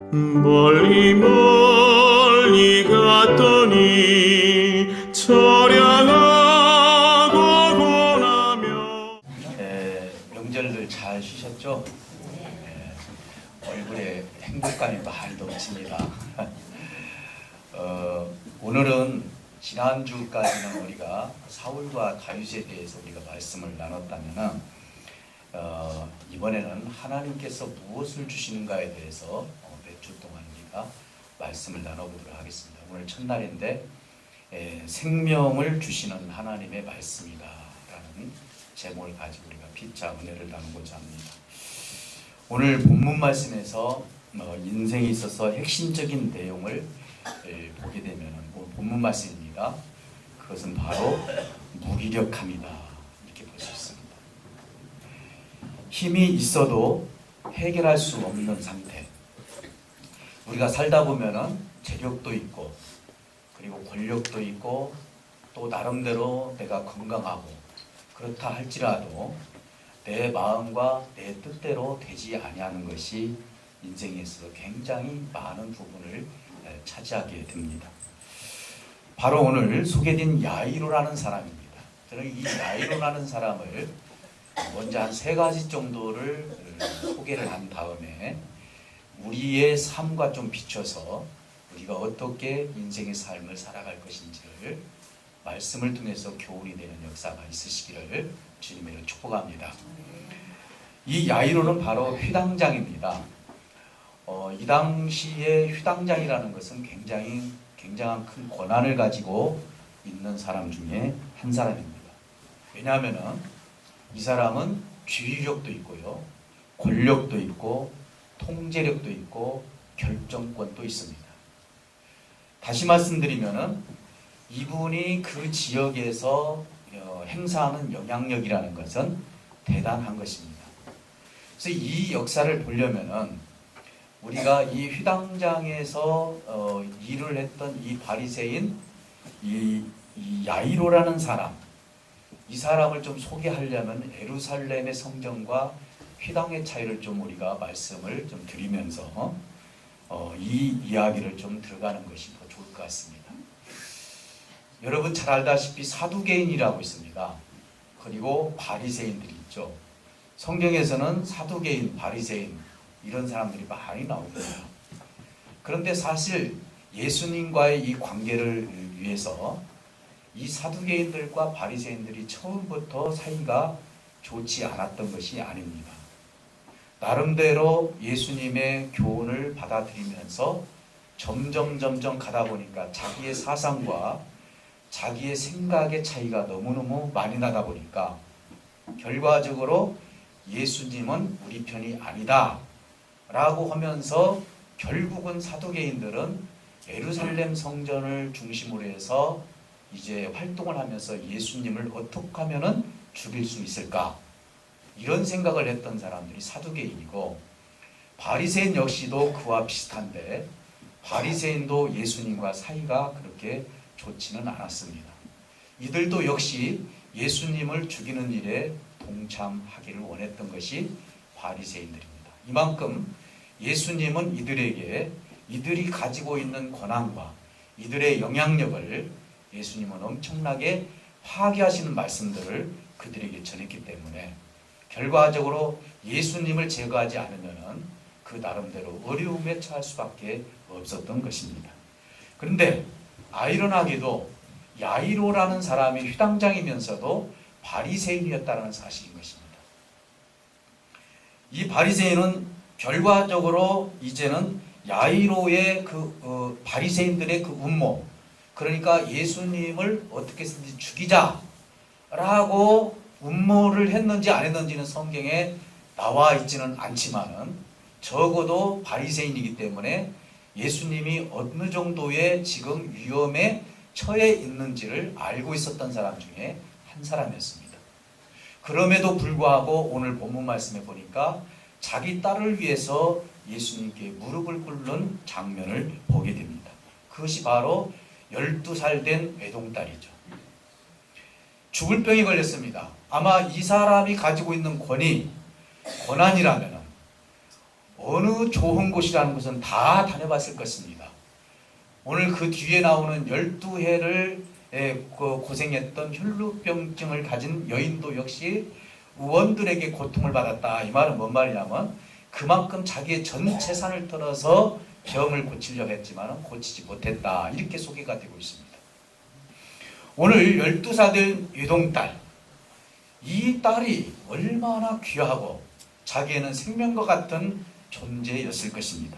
멀리 멀리 갔더니 처량하고 고나며. 명절들 잘 쉬셨죠? 얼굴에 행복감이 많이 넘칩니다. 오늘은 지난주까지는 우리가 사울과 다윗에 대해서 우리가 말씀을 나눴다면 이번에는 하나님께서 무엇을 주시는가에 대해서 몇 주 동안 우리가 말씀을 나눠보도록 하겠습니다. 오늘 첫날인데 생명을 주시는 하나님의 말씀이다 라는 제목을 가지고 우리가 피차 은혜를 나누고자 합니다. 오늘 본문 말씀에서 인생에 있어서 핵심적인 내용을 보게 되면 본문 말씀입니다. 그것은 바로 무기력함이다 이렇게 볼 수 있습니다. 힘이 있어도 해결할 수 없는 상태. 우리가 살다 보면은 재력도 있고 그리고 권력도 있고 또 나름대로 내가 건강하고 그렇다 할지라도 내 마음과 내 뜻대로 되지 아니하는 것이 인생에 있어서 굉장히 많은 부분을 차지하게 됩니다. 바로 오늘 소개된 야이로라는 사람입니다. 저는 이 야이로라는 사람을 먼저 한 3가지 정도를 소개를 한 다음에 우리의 삶과 좀 비춰서 우리가 어떻게 인생의 삶을 살아갈 것인지를 말씀을 통해서 교훈이 되는 역사가 있으시기를 주님으로 축복합니다. 이 야이로는 바로 휘당장입니다. 이 당시에 휘당장이라는 것은 굉장한 큰 권한을 가지고 있는 사람 중에 한 사람입니다. 왜냐하면 이 사람은 지휘력도 있고요, 권력도 있고, 통제력도 있고, 결정권도 있습니다. 다시 말씀드리면은 이분이 그 지역에서 행사하는 영향력이라는 것은 대단한 것입니다. 그래서 이 역사를 보려면은 우리가 이 휘당장에서 일을 했던 이 바리새인 이 야이로라는 사람, 이 사람을 좀 소개하려면 예루살렘의 성전과 휘당의 차이를 좀 우리가 말씀을 좀 드리면서 이 이야기를 좀 들어가는 것이 더 좋을 것 같습니다. 여러분 잘 알다시피 사두개인이라고 있습니다. 그리고 바리새인들이 있죠. 성경에서는 사두개인, 바리새인 이런 사람들이 많이 나옵니다. 그런데 사실 예수님과의 이 관계를 위해서 이 사두개인들과 바리새인들이 처음부터 사이가 좋지 않았던 것이 아닙니다. 나름대로 예수님의 교훈을 받아들이면서 점점 가다 보니까 자기의 사상과 자기의 생각의 차이가 너무너무 많이 나다 보니까 결과적으로 예수님은 우리 편이 아니다 라고 하면서 결국은 사두개인들은 예루살렘 성전을 중심으로 해서 이제 활동을 하면서 예수님을 어떻게 하면은 죽일 수 있을까, 이런 생각을 했던 사람들이 사두개인이고, 바리새인 역시도 그와 비슷한데 바리새인도 예수님과 사이가 그렇게 좋지는 않았습니다. 이들도 역시 예수님을 죽이는 일에 동참하기를 원했던 것이 바리새인들입니다. 이만큼 예수님은 이들에게 이들이 가지고 있는 권한과 이들의 영향력을 예수님은 엄청나게 파괴하시는 말씀들을 그들에게 전했기 때문에 결과적으로 예수님을 제거하지 않으면 그 나름대로 어려움에 처할 수밖에 없었던 것입니다. 그런데 아이러나게도 야이로라는 사람이 휘당장이면서도 바리새인이었다는 사실인 것입니다. 이 바리새인은 결과적으로 이제는 야이로의 바리새인들의 그 음모, 그러니까 예수님을 어떻게 해서든지 죽이자라고 음모를 했는지 안 했는지는 성경에 나와 있지는 않지만은 적어도 바리새인이기 때문에 예수님이 어느 정도의 지금 위험에 처해 있는지를 알고 있었던 사람 중에 한 사람이었습니다. 그럼에도 불구하고 오늘 본문 말씀에 보니까 자기 딸을 위해서 예수님께 무릎을 꿇는 장면을 보게 됩니다. 그것이 바로 12살 된 외동딸이죠. 죽을 병에 걸렸습니다. 아마 이 사람이 가지고 있는 권한이라면 어느 좋은 곳이라는 것은 다 다녀봤을 것입니다. 오늘 그 뒤에 나오는 12해를 고생했던 혈루병증을 가진 여인도 역시 의원들에게 고통을 받았다. 이 말은 뭔 말이냐면 그만큼 자기의 전 재산을 털어서 병을 고치려고 했지만 고치지 못했다. 이렇게 소개가 되고 있습니다. 오늘 12살 된 외동딸, 이 딸이 얼마나 귀하고 자기에는 생명과 같은 존재였을 것입니다.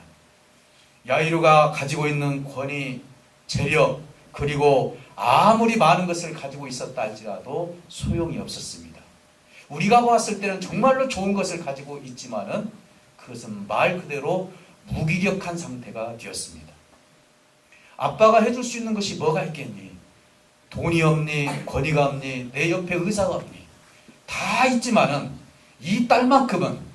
야이로가 가지고 있는 권위, 재력, 그리고 아무리 많은 것을 가지고 있었다 할지라도 소용이 없었습니다. 우리가 보았을 때는 정말로 좋은 것을 가지고 있지만은 그것은 말 그대로 무기력한 상태가 되었습니다. 아빠가 해줄 수 있는 것이 뭐가 있겠니? 돈이 없니? 권위가 없니? 내 옆에 의사가 없니? 다 있지만은 이 딸만큼은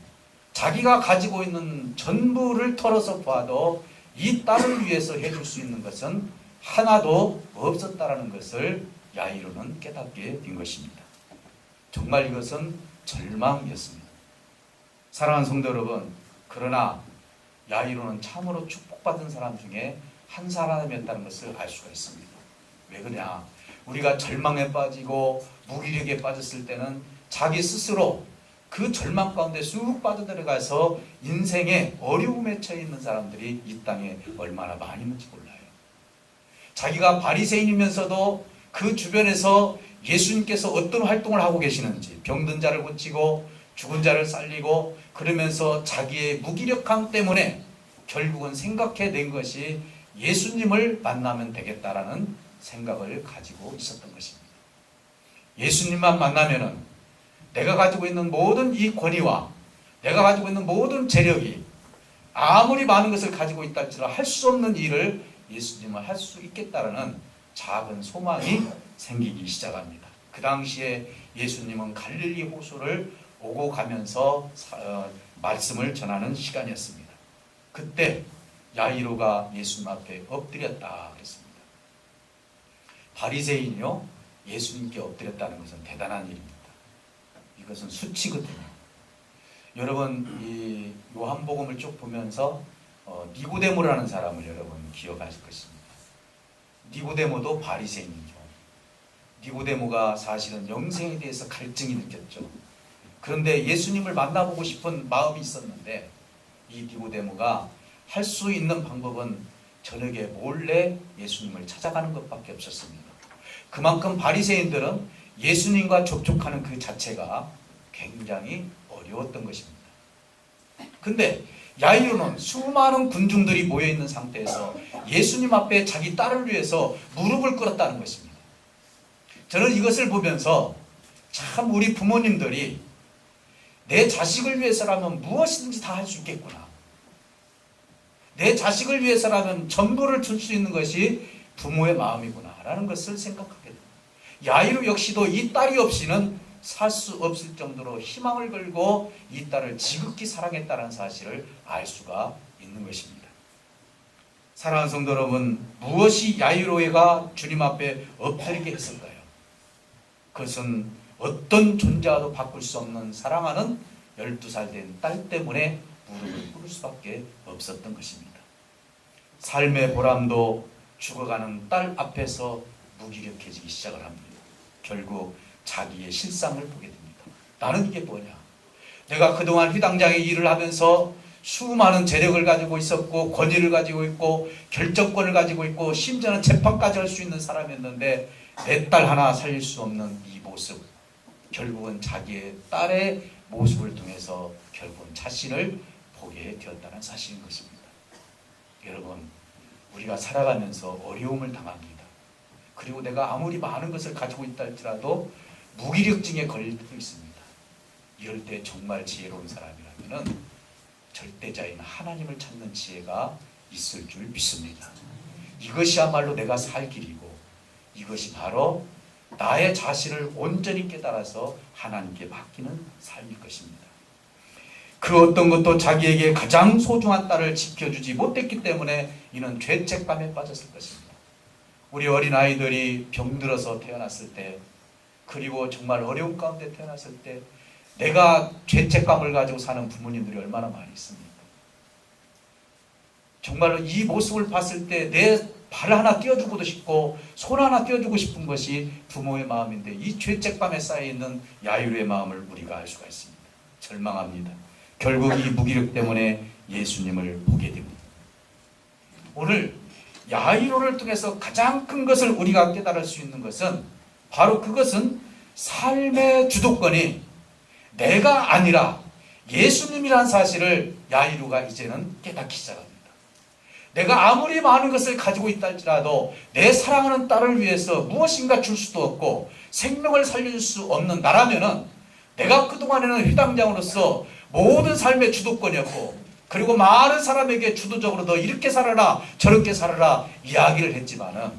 자기가 가지고 있는 전부를 털어서 봐도 이 딸을 위해서 해줄 수 있는 것은 하나도 없었다라는 것을 야이로는 깨닫게 된 것입니다. 정말 이것은 절망이었습니다. 사랑하는 성도 여러분, 그러나 야이로는 참으로 축복받은 사람 중에 한 사람이었다는 것을 알 수가 있습니다. 왜 그러냐? 우리가 절망에 빠지고 무기력에 빠졌을 때는 자기 스스로 그 절망 가운데 쑥 빠져들어가서 인생의 어려움에 처해 있는 사람들이 이 땅에 얼마나 많이 있는지 몰라요. 자기가 바리새인이면서도 그 주변에서 예수님께서 어떤 활동을 하고 계시는지, 병든 자를 고치고 죽은 자를 살리고 그러면서 자기의 무기력함 때문에 결국은 생각해낸 것이 예수님을 만나면 되겠다라는 생각을 가지고 있었던 것입니다. 예수님만 만나면은 내가 가지고 있는 모든 이 권위와 내가 가지고 있는 모든 재력이 아무리 많은 것을 가지고 있다 할지라도 할 수 없는 일을 예수님은 할 수 있겠다라는 작은 소망이 생기기 시작합니다. 그 당시에 예수님은 갈릴리 호수를 오고 가면서 말씀을 전하는 시간이었습니다. 그때 야이로가 예수님 앞에 엎드렸다 그랬습니다. 바리새인이요 예수님께 엎드렸다는 것은 대단한 일입니다. 이것은 수치거든요. 여러분 이 요한복음을 쭉 보면서 니고데모라는 사람을 여러분 기억하실 것입니다. 니고데모도 바리새인이죠. 니고데모가 사실은 영생에 대해서 갈증이 느꼈죠. 그런데 예수님을 만나보고 싶은 마음이 있었는데 이 니고데모가 할 수 있는 방법은 저녁에 몰래 예수님을 찾아가는 것밖에 없었습니다. 그만큼 바리새인들은 예수님과 접촉하는 그 자체가 굉장히 어려웠던 것입니다. 근데 야이로는 수많은 군중들이 모여있는 상태에서 예수님 앞에 자기 딸을 위해서 무릎을 꿇었다는 것입니다. 저는 이것을 보면서 참 우리 부모님들이 내 자식을 위해서라면 무엇이든지 다 할 수 있겠구나. 내 자식을 위해서라면 전부를 줄 수 있는 것이 부모의 마음이구나 라는 것을 생각하게 됩니다. 야이로 역시도 이 딸이 없이는 살 수 없을 정도로 희망을 걸고 이 딸을 지극히 사랑했다는 사실을 알 수가 있는 것입니다. 사랑하는 성도 여러분, 무엇이 야이로가 주님 앞에 엎드리게 했을까요? 그것은 어떤 존재와도 바꿀 수 없는 사랑하는 12살 된 딸 때문에 무릎을 꿇을 수밖에 없었던 것입니다. 삶의 보람도 죽어가는 딸 앞에서 무기력해지기 시작을 합니다. 결국 자기의 실상을 보게 됩니다. 나는 이게 뭐냐? 내가 그동안 휘당장의 일을 하면서 수많은 재력을 가지고 있었고 권위를 가지고 있고 결정권을 가지고 있고 심지어는 재판까지 할 수 있는 사람이었는데 내 딸 하나 살릴 수 없는 이 모습, 결국은 자기의 딸의 모습을 통해서 결국은 자신을 보게 되었다는 사실인 것입니다. 여러분, 우리가 살아가면서 어려움을 당합니다. 그리고 내가 아무리 많은 것을 가지고 있다 할지라도 무기력증에 걸릴 때도 있습니다. 이럴 때 정말 지혜로운 사람이라면 절대자인 하나님을 찾는 지혜가 있을 줄 믿습니다. 이것이야말로 내가 살 길이고 이것이 바로 나의 자신을 온전히 깨달아서 하나님께 맡기는 삶일 것입니다. 그 어떤 것도 자기에게 가장 소중한 딸을 지켜주지 못했기 때문에 이는 죄책감에 빠졌을 것입니다. 우리 어린아이들이 병들어서 태어났을 때, 그리고 정말 어려운 가운데 태어났을 때 내가 죄책감을 가지고 사는 부모님들이 얼마나 많이 있습니까? 정말로 이 모습을 봤을 때 내 발 하나 띄워주고도 싶고 손 하나 띄워주고 싶은 것이 부모의 마음인데 이 죄책감에 쌓여있는 야이로의 마음을 우리가 알 수가 있습니다. 절망합니다. 결국 이 무기력 때문에 예수님을 보게 됩니다. 오늘 야이로를 통해서 가장 큰 것을 우리가 깨달을 수 있는 것은 바로 그것은 삶의 주도권이 내가 아니라 예수님이라는 사실을 야이로가 이제는 깨닫기 시작합니다. 내가 아무리 많은 것을 가지고 있다 할지라도 내 사랑하는 딸을 위해서 무엇인가 줄 수도 없고 생명을 살려줄 수 없는 나라면은 내가 그동안에는 회당장으로서 모든 삶의 주도권이었고 그리고 많은 사람에게 주도적으로 너 이렇게 살아라 저렇게 살아라 이야기를 했지만은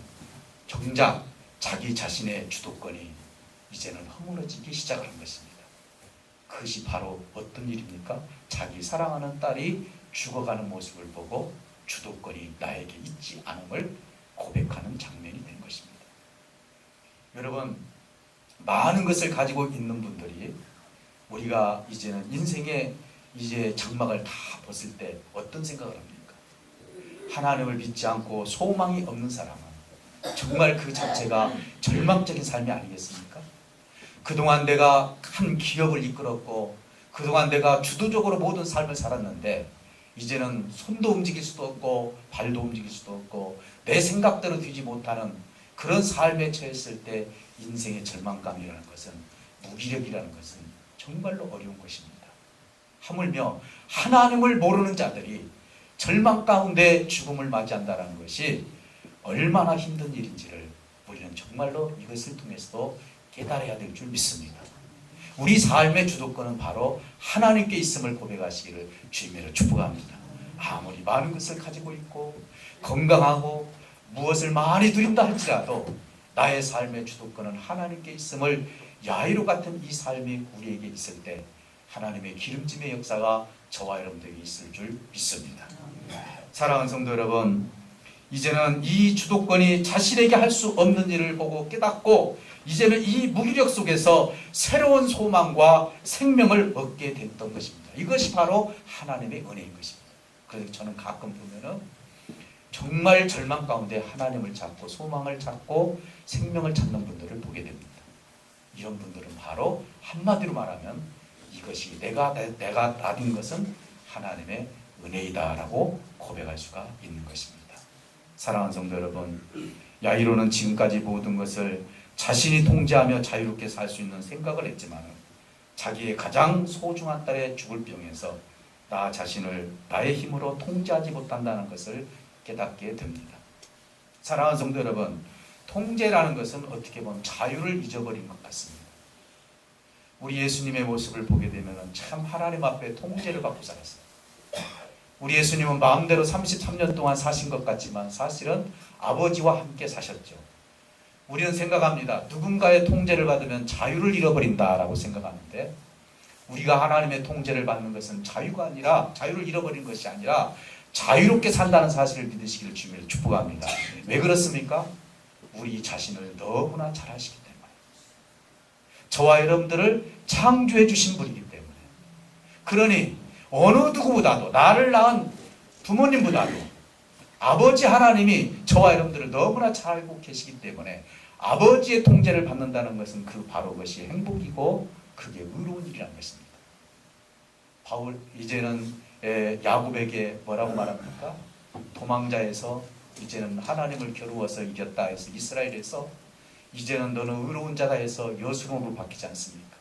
정작 자기 자신의 주도권이 이제는 허물어지기 시작하는 것입니다. 그것이 바로 어떤 일입니까? 자기 사랑하는 딸이 죽어가는 모습을 보고 주도권이 나에게 있지 않음을 고백하는 장면이 된 것입니다. 여러분, 많은 것을 가지고 있는 분들이 우리가 이제는 인생의 이제 장막을 다 벗을 때 어떤 생각을 합니까? 하나님을 믿지 않고 소망이 없는 사람은 정말 그 자체가 절망적인 삶이 아니겠습니까? 그동안 내가 큰 기업을 이끌었고 그동안 내가 주도적으로 모든 삶을 살았는데 이제는 손도 움직일 수도 없고 발도 움직일 수도 없고 내 생각대로 되지 못하는 그런 삶에 처했을 때 인생의 절망감이라는 것은 무기력이라는 것은 정말로 어려운 것입니다. 하물며 하나님을 모르는 자들이 절망 가운데 죽음을 맞이한다는 것이 얼마나 힘든 일인지를 우리는 정말로 이것을 통해서도 깨달아야 될 줄 믿습니다. 우리 삶의 주도권은 바로 하나님께 있음을 고백하시기를 주님으로 축복합니다. 아무리 많은 것을 가지고 있고 건강하고 무엇을 많이 누린다 할지라도 나의 삶의 주도권은 하나님께 있음을 야이로 같은 이 삶이 우리에게 있을 때 하나님의 기름짐의 역사가 저와 여러분들에게 있을 줄 믿습니다. 사랑하는 성도 여러분, 이제는 이 주도권이 자신에게 할 수 없는 일을 보고 깨닫고 이제는 이 무기력 속에서 새로운 소망과 생명을 얻게 됐던 것입니다. 이것이 바로 하나님의 은혜인 것입니다. 그래서 저는 가끔 보면은 정말 절망 가운데 하나님을 찾고 소망을 찾고 생명을 찾는 분들을 보게 됩니다. 이런 분들은 바로 한마디로 말하면 이것이 내가 나딘 것은 하나님의 은혜이다라고 고백할 수가 있는 것입니다. 사랑하는 성도 여러분, 야이로는 지금까지 모든 것을 자신이 통제하며 자유롭게 살 수 있는 생각을 했지만 자기의 가장 소중한 딸의 죽을 병에서 나 자신을 나의 힘으로 통제하지 못한다는 것을 깨닫게 됩니다. 사랑하는 성도 여러분, 통제라는 것은 어떻게 보면 자유를 잊어버린 것 같습니다. 우리 예수님의 모습을 보게 되면 참 하나님 앞에 통제를 받고 살았어요. 우리 예수님은 마음대로 33년 동안 사신 것 같지만 사실은 아버지와 함께 사셨죠. 우리는 생각합니다. 누군가의 통제를 받으면 자유를 잃어버린다라고 생각하는데 우리가 하나님의 통제를 받는 것은 자유가 아니라 자유를 잃어버린 것이 아니라 자유롭게 산다는 사실을 믿으시기를 주님으로 축복합니다. 왜 그렇습니까? 우리 자신을 너무나 잘 아시기 때문에 저와 여러분들을 창조해 주신 분이기 때문에 그러니 어느 누구보다도 나를 낳은 부모님보다도 아버지 하나님이 저와 여러분들을 너무나 잘 알고 계시기 때문에 아버지의 통제를 받는다는 것은 그 바로 그것이 행복이고 그게 의로운 일이라는 것입니다. 바울 이제는 야곱에게 뭐라고 말합니까? 도망자에서 이제는 하나님을 겨루어서 이겼다 해서 이스라엘에서 이제는 너는 의로운 자다 해서 여수론으로 바뀌지 않습니까?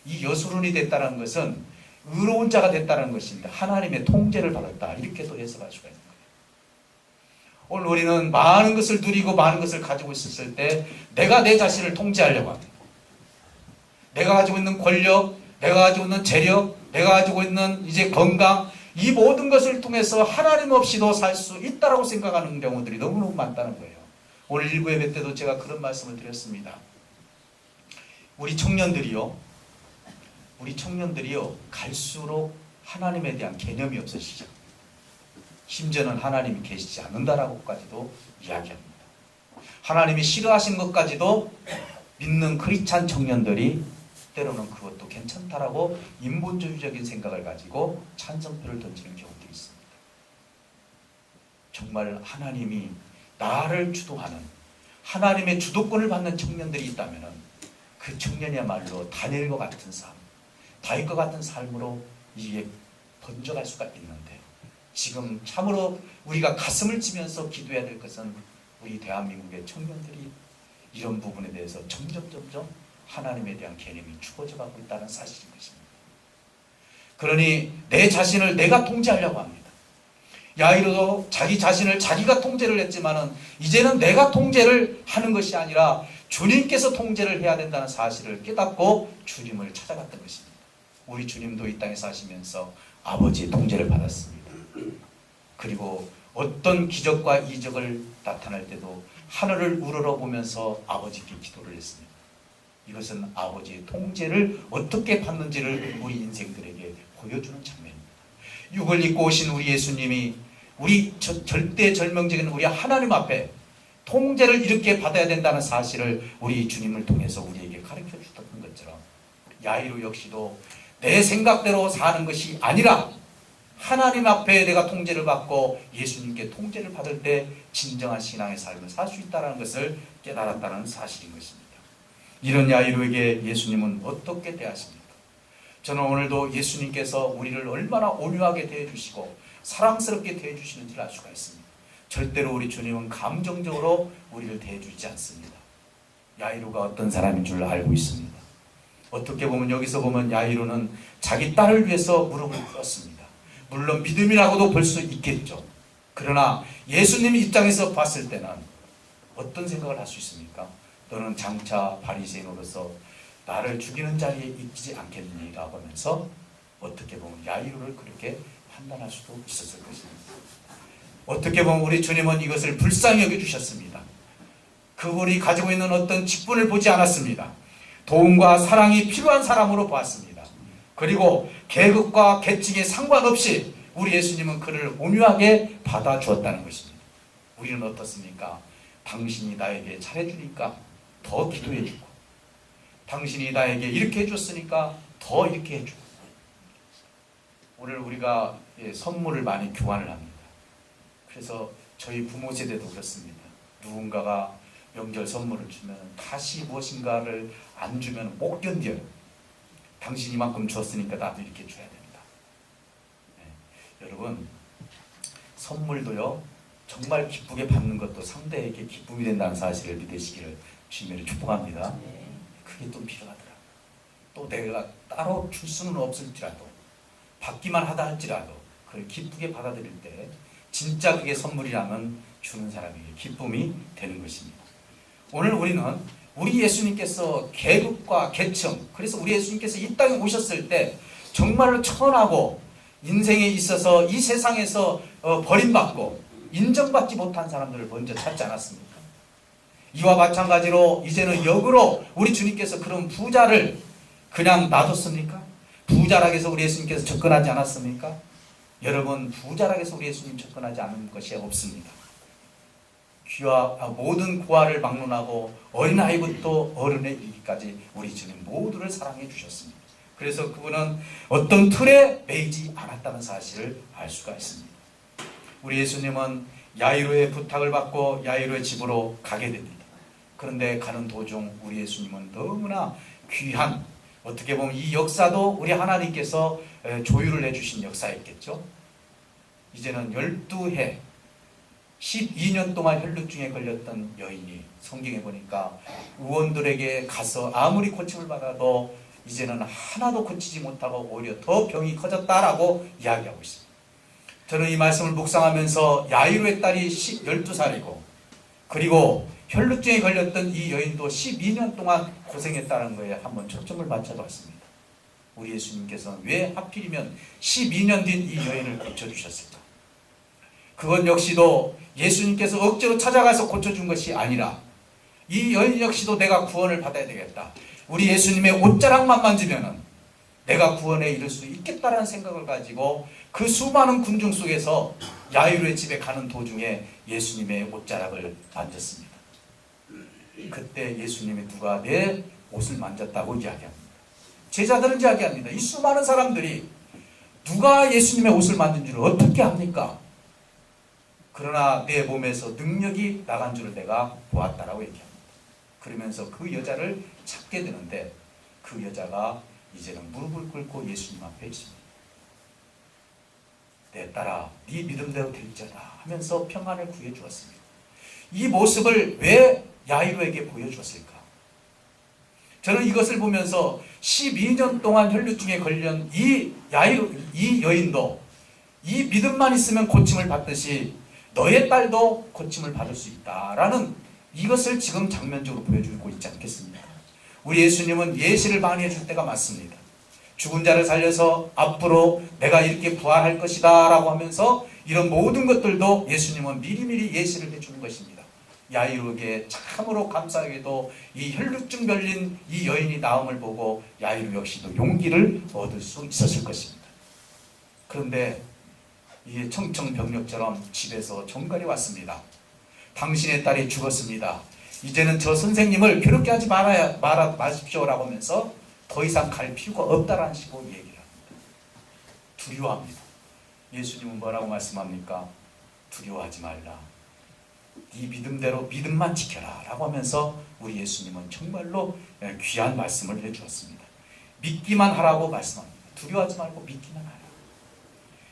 이 여수론이 됐다는 것은 의로운 자가 됐다는 것입니다. 하나님의 통제를 받았다 이렇게도 해석할 수가 있는 거예요. 오늘 우리는 많은 것을 누리고 많은 것을 가지고 있었을 때 내가 내 자신을 통제하려고 합니다. 내가 가지고 있는 권력, 내가 가지고 있는 재력, 내가 가지고 있는 이제 건강 이 모든 것을 통해서 하나님 없이도 살 수 있다라고 생각하는 경우들이 너무너무 많다는 거예요. 오늘 일부 예배 때도 제가 그런 말씀을 드렸습니다. 우리 청년들이요 갈수록 하나님에 대한 개념이 없어지죠. 심지어는 하나님이 계시지 않는다라고까지도 이야기합니다. 하나님이 싫어하시는 것까지도 믿는 크리스찬 청년들이 때로는 그것도 괜찮다라고 인본주의적인 생각을 가지고 찬성표를 던지는 경우도 있습니다. 정말 하나님이 나를 주도하는 하나님의 주도권을 받는 청년들이 있다면 그 청년이야말로 다니엘과 같은 삶, 다윗과 같은 삶으로 이게 번져갈 수가 있는데 지금 참으로 우리가 가슴을 치면서 기도해야 될 것은 우리 대한민국의 청년들이 이런 부분에 대해서 점점 하나님에 대한 개념이 죽어져 가고 있다는 사실인 것입니다. 그러니 내 자신을 내가 통제하려고 합니다. 야이로도 자기 자신을 자기가 통제를 했지만은 이제는 내가 통제를 하는 것이 아니라 주님께서 통제를 해야 된다는 사실을 깨닫고 주님을 찾아갔던 것입니다. 우리 주님도 이 땅에 사시면서 아버지의 통제를 받았습니다. 그리고 어떤 기적과 이적을 나타날 때도 하늘을 우러러보면서 아버지께 기도를 했습니다. 이것은 아버지의 통제를 어떻게 받는지를 우리 인생들에게 보여주는 장면입니다. 육을 입고 오신 우리 예수님이 우리 절대절명적인 우리 하나님 앞에 통제를 이렇게 받아야 된다는 사실을 우리 주님을 통해서 우리에게 가르쳐 주던 것처럼 야이로 역시도 내 생각대로 사는 것이 아니라 하나님 앞에 내가 통제를 받고 예수님께 통제를 받을 때 진정한 신앙의 삶을 살 수 있다는 것을 깨달았다는 사실인 것입니다. 이런 야이로에게 예수님은 어떻게 대하십니까? 저는 오늘도 예수님께서 우리를 얼마나 온유하게 대해주시고 사랑스럽게 대해주시는지를 알 수가 있습니다. 절대로 우리 주님은 감정적으로 우리를 대해주지 않습니다. 야이로가 어떤 사람인 줄 알고 있습니다. 어떻게 보면 여기서 보면 야이로는 자기 딸을 위해서 무릎을 꿇었습니다. 물론 믿음이라고도 볼 수 있겠죠. 그러나 예수님 입장에서 봤을 때는 어떤 생각을 할 수 있습니까? 너는 장차 바리새인으로서 나를 죽이는 자리에 있지 않겠느니라고 하면서 어떻게 보면 야이로를 그렇게 판단할 수도 있었을 것입니다. 어떻게 보면 우리 주님은 이것을 불쌍히 여겨주셨습니다. 그분이 가지고 있는 어떤 직분을 보지 않았습니다. 도움과 사랑이 필요한 사람으로 보았습니다. 그리고 계급과 계층에 상관없이 우리 예수님은 그를 온유하게 받아주었다는 것입니다. 우리는 어떻습니까? 당신이 나에게 잘해주니까 더 기도해주고 당신이 나에게 이렇게 해줬으니까 더 이렇게 해주고 오늘 우리가 선물을 많이 교환을 합니다. 그래서 저희 부모 세대도 그렇습니다. 누군가가 명절 선물을 주면 다시 무엇인가를 안 주면 못 견뎌요. 당신이 이만큼 줬으니까 나도 이렇게 줘야 된다. 네. 여러분 선물도요 정말 기쁘게 받는 것도 상대에게 기쁨이 된다는 사실을 믿으시기를 주님을 축복합니다. 그게 또 필요하더라. 또 내가 따로 줄 수는 없을지라도 받기만 하다 할지라도 그걸 기쁘게 받아들일 때 진짜 그게 선물이라면 주는 사람에게 기쁨이 되는 것입니다. 오늘 우리는 우리 예수님께서 계급과 계층, 그래서 우리 예수님께서 이 땅에 오셨을 때 정말로 천하고 인생에 있어서 이 세상에서 버림받고 인정받지 못한 사람들을 먼저 찾지 않았습니까? 이와 마찬가지로 이제는 역으로 우리 주님께서 그런 부자를 그냥 놔뒀습니까? 부자락에 해서 우리 예수님께서 접근하지 않았습니까? 여러분 부자락에 해서 우리 예수님 접근하지 않은 것이 없습니다. 모든 고아를 막론하고 어린아이부터 어른에 이르기까지 우리 주님 모두를 사랑해 주셨습니다. 그래서 그분은 어떤 틀에 매이지 않았다는 사실을 알 수가 있습니다. 우리 예수님은 야이로의 부탁을 받고 야이로의 집으로 가게 됩니다. 그런데 가는 도중 우리 예수님은 너무나 귀한 어떻게 보면 이 역사도 우리 하나님께서 조율을 해주신 역사였겠죠. 이제는 12해 12년 동안 혈루증에 걸렸던 여인이 성경에 보니까 의원들에게 가서 아무리 고침을 받아도 이제는 하나도 고치지 못하고 오히려 더 병이 커졌다라고 이야기하고 있습니다. 저는 이 말씀을 묵상하면서 야이로의 딸이 12살이고 그리고 혈루증에 걸렸던 이 여인도 12년 동안 고생했다는 거에 한번 초점을 맞춰봤습니다. 우리 예수님께서는 왜 하필이면 12년 된 이 여인을 고쳐주셨을까? 그건 역시도 예수님께서 억지로 찾아가서 고쳐준 것이 아니라 이 여인 역시도 내가 구원을 받아야 되겠다. 우리 예수님의 옷자락만 만지면은 내가 구원에 이를 수 있겠다라는 생각을 가지고 그 수많은 군중 속에서 야이로의 집에 가는 도중에 예수님의 옷자락을 만졌습니다. 그때 예수님이 누가 내 옷을 만졌다고 이야기합니다. 제자들은 이야기합니다. 이 수많은 사람들이 누가 예수님의 옷을 만진 줄 어떻게 합니까? 그러나 내 몸에서 능력이 나간 줄을 내가 보았다라고 얘기합니다. 그러면서 그 여자를 찾게 되는데 그 여자가 이제는 무릎을 꿇고 예수님 앞에 있습니다. 내 딸아, 네 믿음대로 될지어다 하면서 평안을 구해 주었습니다. 이 모습을 왜 야이로에게 보여주었을까? 저는 이것을 보면서 12년 동안 혈루증에 걸린 이 여인도 이 믿음만 있으면 고침을 받듯이 너의 딸도 고침을 받을 수 있다라는 이것을 지금 장면적으로 보여주고 있지 않겠습니까? 우리 예수님은 예시를 많이 해줄 때가 많습니다. 죽은 자를 살려서 앞으로 내가 이렇게 부활할 것이다 라고 하면서 이런 모든 것들도 예수님은 미리미리 예시를 해주는 것입니다. 야이로에게 참으로 감사하게도 이 혈루증 걸린 이 여인이 나음을 보고 야이로 역시도 용기를 얻을 수 있었을 것입니다. 그런데 이 청청병력처럼 집에서 종갈이 왔습니다. 당신의 딸이 죽었습니다. 이제는 저 선생님을 괴롭게 하지 마십시오라고 하면서 더 이상 갈 필요가 없다라는 식으로 얘기를 합니다. 두려워합니다. 예수님은 뭐라고 말씀합니까? 두려워하지 말라. 네 믿음대로 믿음만 지켜라 라고 하면서 우리 예수님은 정말로 귀한 말씀을 해주었습니다. 믿기만 하라고 말씀합니다. 두려워하지 말고 믿기만 하라.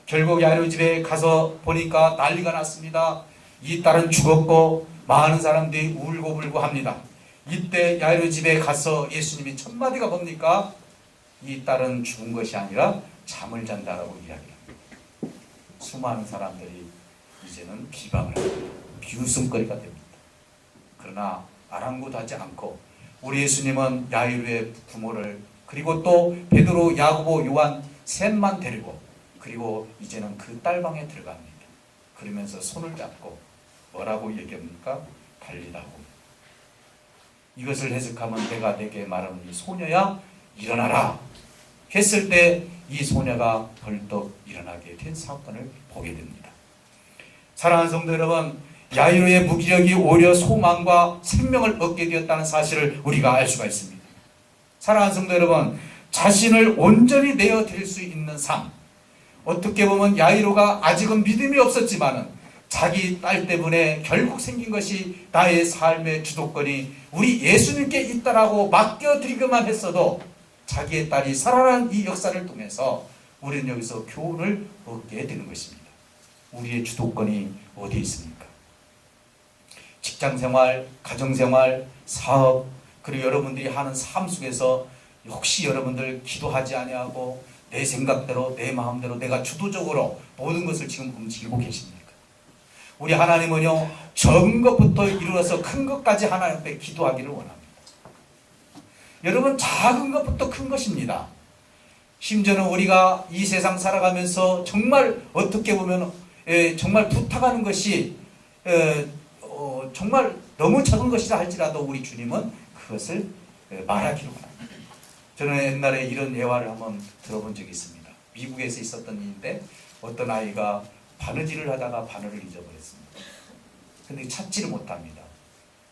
결국 야이로 집에 가서 보니까 난리가 났습니다. 이 딸은 죽었고 많은 사람들이 울고불고 합니다. 이때 야이로 집에 가서 예수님이 첫 마디가 뭡니까? 이 딸은 죽은 것이 아니라 잠을 잔다라고 이야기합니다. 수많은 사람들이 이제는 비방을 합니다. 비웃음거리가 됩니다. 그러나 아랑곳하지 않고 우리 예수님은 야이로의 부모를 그리고 또 베드로, 야고보, 요한 셋만 데리고 그리고 이제는 그 딸방에 들어갑니다. 그러면서 손을 잡고 뭐라고 얘기합니까? 달리다고. 이것을 해석하면 내가 내게 말하는 이 소녀야 일어나라 했을 때 이 소녀가 벌떡 일어나게 된 사건을 보게 됩니다. 사랑하는 성도 여러분, 야이로의 무기력이 오히려 소망과 생명을 얻게 되었다는 사실을 우리가 알 수가 있습니다. 사랑하는 성도 여러분, 자신을 온전히 내어드릴 수 있는 삶, 어떻게 보면 야이로가 아직은 믿음이 없었지만은 자기 딸 때문에 결국 생긴 것이 나의 삶의 주도권이 우리 예수님께 있다라고 맡겨드리기만 했어도 자기의 딸이 살아난 이 역사를 통해서 우리는 여기서 교훈을 얻게 되는 것입니다. 우리의 주도권이 어디에 있습니까? 직장생활, 가정생활, 사업, 그리고 여러분들이 하는 삶 속에서 혹시 여러분들 기도하지 아니하고 내 생각대로 내 마음대로 내가 주도적으로 모든 것을 지금 움직이고 계십니까? 우리 하나님은요, 적은 것부터 이루어서 큰 것까지 하나님 앞에 기도하기를 원합니다. 여러분, 작은 것부터 큰 것입니다. 심지어는 우리가 이 세상 살아가면서 정말 어떻게 보면 정말 부탁하는 것이 정말 너무 작은 것이라 할지라도 우리 주님은 그것을 말하기로 합니다. 저는 옛날에 이런 예화를 한번 들어본 적이 있습니다. 미국에서 있었던 일인데 어떤 아이가 바느질을 하다가 바늘을 잊어버렸습니다. 근데 찾지를 못합니다.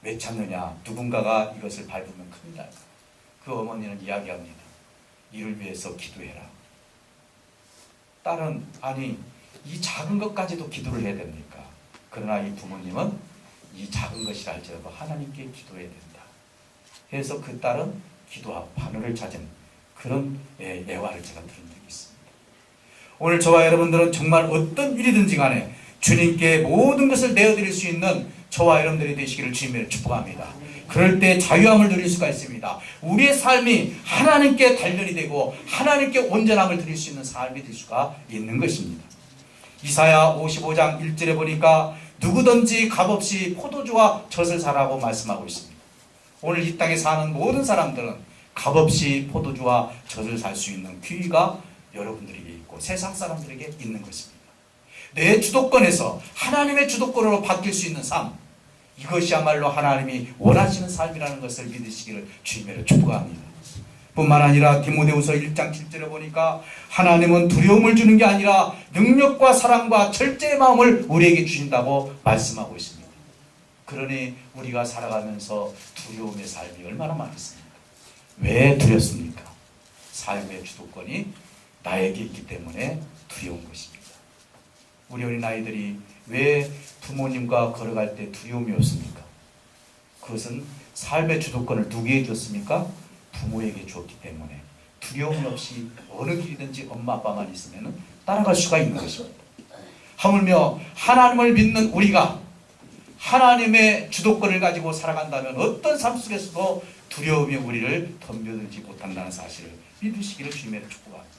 왜 찾느냐? 누군가가 이것을 밟으면 큰일 날까? 그 어머니는 이야기합니다. 이를 위해서 기도해라. 딸은 아니 이 작은 것까지도 기도를 해야 됩니까? 그러나 이 부모님은 이 작은 것이라 할지라도 하나님께 기도해야 된다. 그래서 그 딸은 기도하고 바늘을 찾은 그런 예화를 제가 들은 적이 있습니다. 오늘 저와 여러분들은 정말 어떤 일이든지 간에 주님께 모든 것을 내어드릴 수 있는 저와 여러분들이 되시기를 주님을 축복합니다. 그럴 때 자유함을 누릴 수가 있습니다. 우리의 삶이 하나님께 단련이 되고 하나님께 온전함을 드릴 수 있는 삶이 될 수가 있는 것입니다. 이사야 55장 1절에 보니까 누구든지 값없이 포도주와 젖을 사라고 말씀하고 있습니다. 오늘 이 땅에 사는 모든 사람들은 값없이 포도주와 젖을 살 수 있는 기회가 여러분들에게 있고 세상 사람들에게 있는 것입니다. 내 주도권에서 하나님의 주도권으로 바뀔 수 있는 삶, 이것이야말로 하나님이 원하시는 삶이라는 것을 믿으시기를 주님으로 축복합니다. 뿐만 아니라 디모데후서 1장 7절에 보니까 하나님은 두려움을 주는 게 아니라 능력과 사랑과 절제의 마음을 우리에게 주신다고 말씀하고 있습니다. 그러니 우리가 살아가면서 두려움의 삶이 얼마나 많겠습니까? 왜 두렵습니까? 삶의 주도권이 나에게 있기 때문에 두려운 것입니다. 우리 어린아이들이 왜 부모님과 걸어갈 때 두려움이 없습니까? 그것은 삶의 주도권을 누구에게 줬습니까? 부모에게 주었기 때문에 두려움 없이 어느 길이든지 엄마 아빠만 있으면 따라갈 수가 있는 것입니다. 하물며 하나님을 믿는 우리가 하나님의 주도권을 가지고 살아간다면 어떤 삶 속에서도 두려움이 우리를 덤벼들지 못한다는 사실을 믿으시기를 주님의 축복합니다.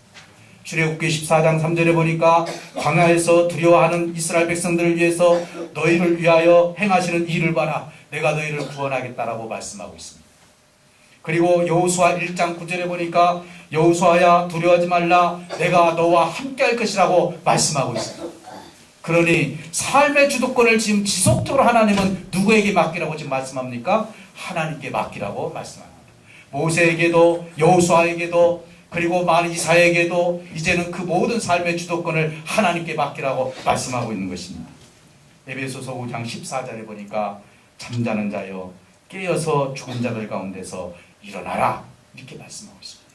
출애굽기 14장 3절에 보니까 광야에서 두려워하는 이스라엘 백성들을 위해서 너희를 위하여 행하시는 일을 봐라. 내가 너희를 구원하겠다라고 말씀하고 있습니다. 그리고 여호수아 1장 9절에 보니까 여호수아야 두려워하지 말라. 내가 너와 함께 할 것이라고 말씀하고 있습니다. 그러니 삶의 주도권을 지금 지속적으로 하나님은 누구에게 맡기라고 지금 말씀합니까? 하나님께 맡기라고 말씀합니다. 모세에게도 여호수아에게도 그리고 만 이사에게도 이제는 그 모든 삶의 주도권을 하나님께 맡기라고 말씀하고 있는 것입니다. 에베소서 5장 14절에 보니까 잠자는 자여 깨어서 죽은 자들 가운데서 일어나라 이렇게 말씀하고 있습니다.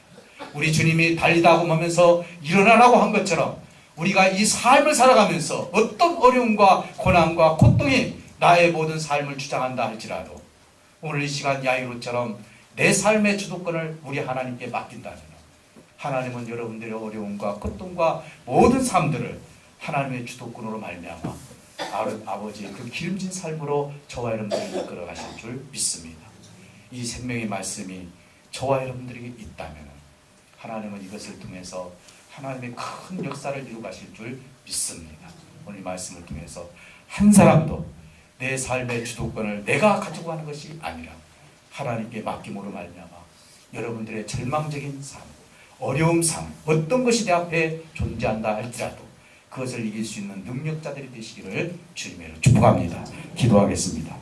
우리 주님이 달리다 하면서 일어나라고 한 것처럼 우리가 이 삶을 살아가면서 어떤 어려움과 고난과 고통이 나의 모든 삶을 주장한다 할지라도 오늘 이 시간 야이로처럼 내 삶의 주도권을 우리 하나님께 맡긴다면 하나님은 여러분들의 어려움과 고통과 모든 삶들을 하나님의 주도권으로 말미암아 아버지의 그 기름진 삶으로 저와 여러분들을 이끌어 가실 줄 믿습니다. 이 생명의 말씀이 저와 여러분들에게 있다면 하나님은 이것을 통해서 하나님의 큰 역사를 이루 가실 줄 믿습니다. 오늘 말씀을 통해서 한 사람도 내 삶의 주도권을 내가 가지고 가는 것이 아니라 하나님께 맡김으로 말미암아 여러분들의 절망적인 삶, 어려움 삶, 어떤 것이 내 앞에 존재한다 할지라도 그것을 이길 수 있는 능력자들이 되시기를 주님으로 축복합니다. 기도하겠습니다.